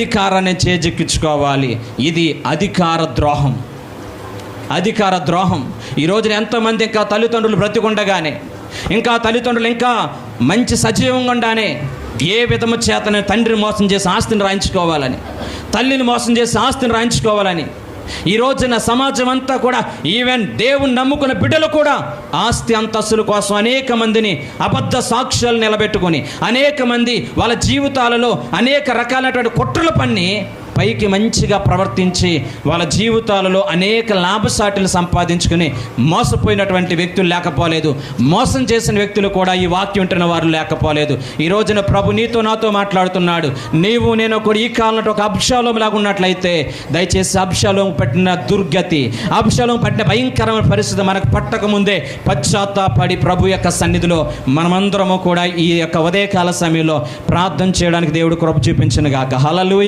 అధికారాన్ని చేజిక్కించుకోవాలి. ఇది అధికార ద్రోహం. అధికార ద్రోహం. ఈ రోజున ఎంతోమంది ఇంకా తల్లిదండ్రులు బ్రతికుండగానే, ఇంకా తల్లిదండ్రులు ఇంకా మంచి సజీవంగా ఉండగానే ఏ విధము చేతనే తండ్రిని మోసం చేసి ఆస్తిని రాయించుకోవాలని, తల్లిని మోసం చేసి ఆస్తిని రాయించుకోవాలని ఈ రోజున సమాజం అంతా కూడా, ఈవెన్ దేవుని నమ్ముకున్న బిడ్డలు కూడా ఆస్తి అంతస్తుల కోసం అనేక మందిని అబద్ధ సాక్ష్యాలు నిలబెట్టుకొని, అనేక మంది వాళ్ళ జీవితాలలో అనేక రకాలైనటువంటి కుట్రలు పన్ని పైకి మంచిగా ప్రవర్తించి వాళ్ళ జీవితాలలో అనేక లాభసాటిలు సంపాదించుకుని మోసపోయినటువంటి వ్యక్తులు లేకపోలేదు. మోసం చేసిన వ్యక్తులు కూడా ఈ వాక్యం ఉంటున్న వారు లేకపోలేదు. ఈ రోజున ప్రభు నీతో నాతో మాట్లాడుతున్నాడు. నీవు నేను కూడా ఈ కాలంలో ఒక అబ్షాలోం లాగా ఉన్నట్లయితే దయచేసి అబ్షాలోం పట్టిన దుర్గతి, అబ్షాలోం పట్టిన భయంకరమైన పరిస్థితి మనకు పట్టక ముందే పశ్చాత్తాపడి ప్రభు యొక్క సన్నిధిలో మనమందరము కూడా ఈ యొక్క ఉదయకాల సమయంలో ప్రార్థన చేయడానికి దేవుడు కృప చూపించును గాక. హల్లెలూయా.